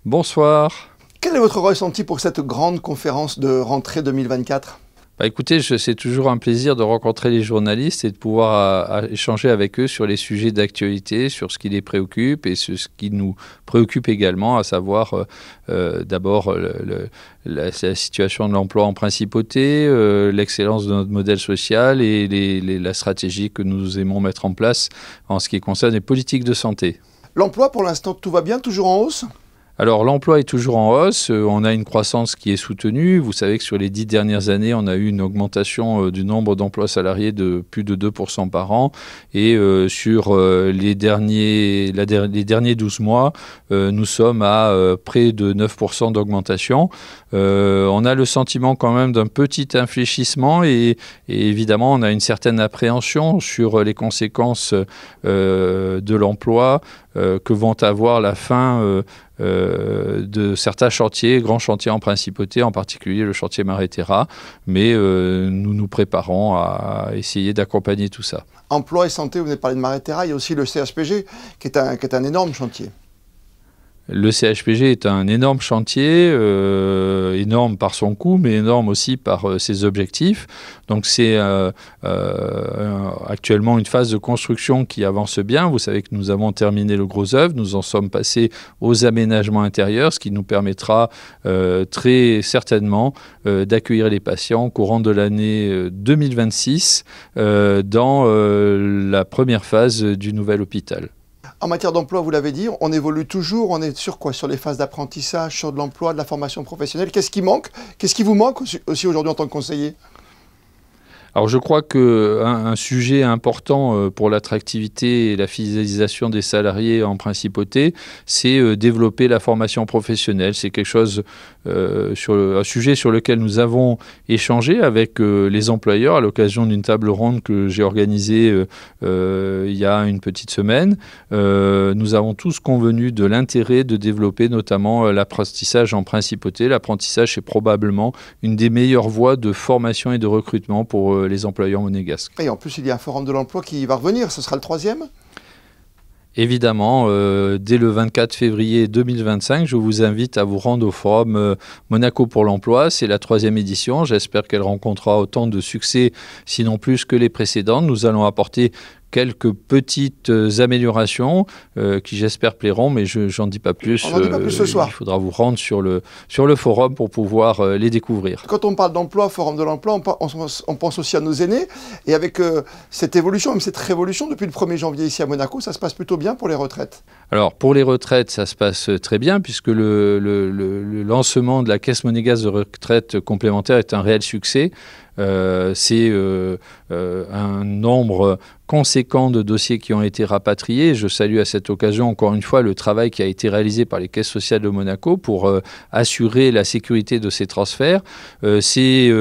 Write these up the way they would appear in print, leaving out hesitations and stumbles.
Bonsoir. Quel est votre ressenti pour cette grande conférence de rentrée 2024 ? Écoutez, c'est toujours un plaisir de rencontrer les journalistes et de pouvoir échanger avec eux sur les sujets d'actualité, sur ce qui les préoccupe et sur ce qui nous préoccupe également, à savoir d'abord la situation de l'emploi en principauté, l'excellence de notre modèle social et la stratégie que nous aimons mettre en place en ce qui concerne les politiques de santé. L'emploi, pour l'instant, tout va bien, toujours en hausse ? Alors l'emploi est toujours en hausse, on a une croissance qui est soutenue. Vous savez que sur les 10 dernières années, on a eu une augmentation du nombre d'emplois salariés de plus de 2% par an. Et sur les derniers 12 mois, nous sommes à près de 9% d'augmentation. On a le sentiment quand même d'un petit infléchissement et évidemment, on a une certaine appréhension sur les conséquences de l'emploi que vont avoir la fin de certains chantiers, grands chantiers en principauté, en particulier le chantier Maréterra, mais nous nous préparons à essayer d'accompagner tout ça. Emploi et santé, vous venez de parler de Maréterra, il y a aussi le CHPG qui est un énorme chantier. Le CHPG est un énorme chantier, énorme par son coût, mais énorme aussi par ses objectifs. Donc c'est actuellement une phase de construction qui avance bien. Vous savez que nous avons terminé le gros œuvre, nous en sommes passés aux aménagements intérieurs, ce qui nous permettra très certainement d'accueillir les patients au courant de l'année 2026 dans la première phase du nouvel hôpital. En matière d'emploi, vous l'avez dit, on évolue toujours. On est sur quoi ? Sur les phases d'apprentissage, sur de l'emploi, de la formation professionnelle. Qu'est-ce qui manque ? Qu'est-ce qui vous manque aussi aujourd'hui en tant que conseiller ? Alors je crois qu'un sujet important pour l'attractivité et la fidélisation des salariés en principauté, c'est développer la formation professionnelle. C'est quelque chose, un sujet sur lequel nous avons échangé avec les employeurs à l'occasion d'une table ronde que j'ai organisée il y a une petite semaine. Nous avons tous convenu de l'intérêt de développer notamment l'apprentissage en principauté. L'apprentissage est probablement une des meilleures voies de formation et de recrutement pour les employeurs monégasques. Et en plus, il y a un forum de l'emploi qui va revenir, ce sera le 3e ? Évidemment, dès le 24 février 2025, je vous invite à vous rendre au forum Monaco pour l'emploi. C'est la 3e édition. J'espère qu'elle rencontrera autant de succès, sinon plus que les précédentes. Nous allons apporter quelques petites améliorations qui, j'espère, plairont, mais je n'en dis pas plus. On n'en dit pas plus ce soir. Il faudra vous rendre sur le forum pour pouvoir les découvrir. Quand on parle d'emploi, forum de l'emploi, on pense aussi à nos aînés. Et avec cette évolution, même cette révolution, depuis le 1er janvier ici à Monaco, ça se passe plutôt bien pour les retraites. Alors, pour les retraites, ça se passe très bien, puisque le lancement de la Caisse monégasque de retraite complémentaire est un réel succès. C'est un nombre conséquent de dossiers qui ont été rapatriés. Je salue à cette occasion encore une fois le travail qui a été réalisé par les caisses sociales de Monaco pour assurer la sécurité de ces transferts. C'est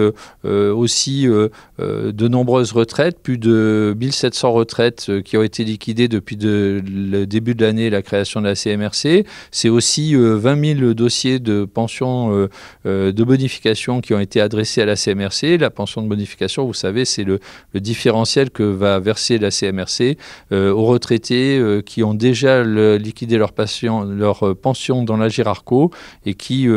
aussi de nombreuses retraites, plus de 1700 retraites qui ont été liquidées depuis le début de l'année et la création de la CMRC. C'est aussi 20 000 dossiers de pensions de bonification qui ont été adressés à la CMRC. La pension de bonification, vous savez, c'est le différentiel que va verser la CMRC aux retraités qui ont déjà liquidé leur pension dans la Girarco et qui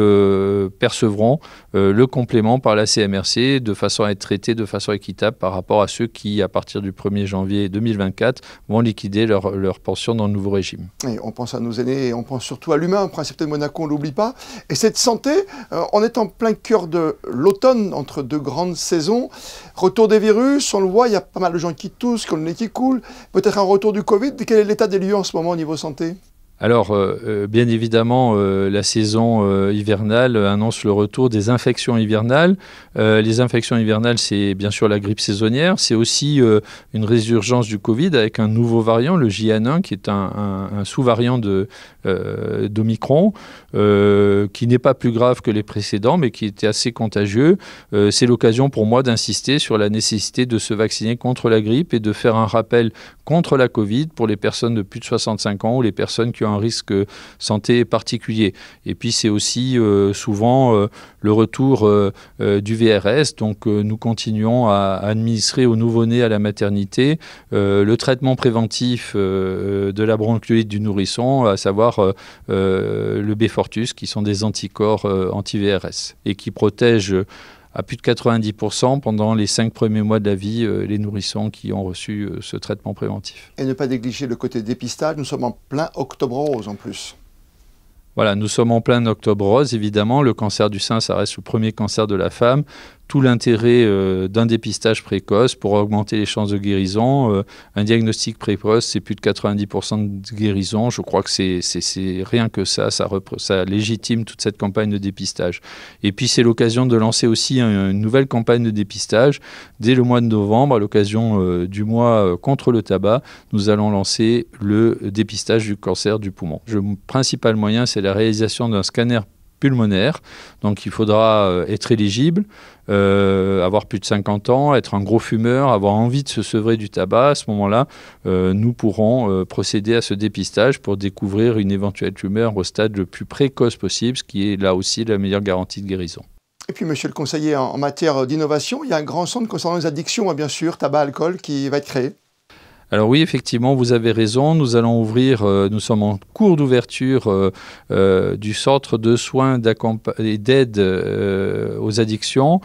percevront le complément par la CMRC de façon à être traités de façon équitable par rapport à ceux qui, à partir du 1er janvier 2024, vont liquider leur pension dans le nouveau régime. Et on pense à nos aînés et on pense surtout à l'humain. En principe de Monaco, on ne l'oublie pas. Et cette santé, on est en plein cœur de l'automne, entre deux grandes saisons. Retour des virus, on le voit, il y a pas mal de gens qui toussent, qui ont le nez qui coule. Peut-être un retour du Covid. Quel est l'état des lieux en ce moment au niveau santé ? Alors, bien évidemment, la saison hivernale annonce le retour des infections hivernales. Les infections hivernales, c'est bien sûr la grippe saisonnière. C'est aussi une résurgence du Covid avec un nouveau variant, le JN1, qui est un sous-variant d'Omicron, qui n'est pas plus grave que les précédents, mais qui était assez contagieux. C'est l'occasion pour moi d'insister sur la nécessité de se vacciner contre la grippe et de faire un rappel contre la Covid pour les personnes de plus de 65 ans ou les personnes qui qui ont un risque santé particulier. Et puis c'est aussi souvent le retour du VRS. Donc nous continuons à administrer aux nouveau-nés à la maternité le traitement préventif de la bronchiolite du nourrisson, à savoir le Beyfortus, qui sont des anticorps anti-VRS et qui protègent à plus de 90% pendant les 5 premiers mois de la vie les nourrissons qui ont reçu ce traitement préventif. Et ne pas négliger le côté dépistage, nous sommes en plein octobre rose en plus. Voilà, nous sommes en plein octobre rose, évidemment. Le cancer du sein, ça reste le premier cancer de la femme. Tout l'intérêt d'un dépistage précoce pour augmenter les chances de guérison. Un diagnostic précoce, c'est plus de 90% de guérison. Je crois que c'est rien que ça légitime toute cette campagne de dépistage. Et puis, c'est l'occasion de lancer aussi une nouvelle campagne de dépistage. Dès le mois de novembre, à l'occasion du mois contre le tabac, nous allons lancer le dépistage du cancer du poumon. Le principal moyen, c'est la réalisation d'un scanner pulmonaire. Donc il faudra être éligible, avoir plus de 50 ans, être un gros fumeur, avoir envie de se sevrer du tabac. À ce moment-là, nous pourrons procéder à ce dépistage pour découvrir une éventuelle tumeur au stade le plus précoce possible, ce qui est là aussi la meilleure garantie de guérison. Et puis, monsieur le conseiller, en matière d'innovation, il y a un grand centre concernant les addictions, bien sûr, tabac, alcool, qui va être créé. Alors oui, effectivement, vous avez raison. Nous allons ouvrir, nous sommes en cours d'ouverture du centre de soins et d'aide aux addictions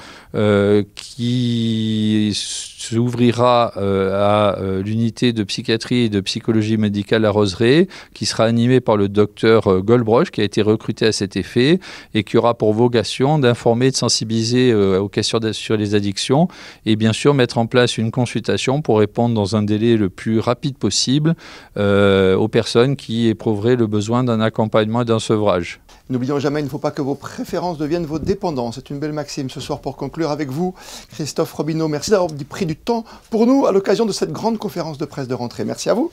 qui s'ouvrira à l'unité de psychiatrie et de psychologie médicale à Roseraie, qui sera animée par le docteur Goldbroch, qui a été recruté à cet effet et qui aura pour vocation d'informer, de sensibiliser aux questions sur les addictions et bien sûr mettre en place une consultation pour répondre dans un délai le plus rapide possible aux personnes qui éprouveraient le besoin d'un accompagnement et d'un sevrage. N'oublions jamais, il ne faut pas que vos préférences deviennent vos dépendances. C'est une belle maxime ce soir pour conclure avec vous. Christophe Robineau, merci d'avoir pris du temps pour nous à l'occasion de cette grande conférence de presse de rentrée. Merci à vous.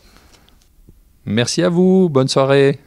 Merci à vous. Bonne soirée.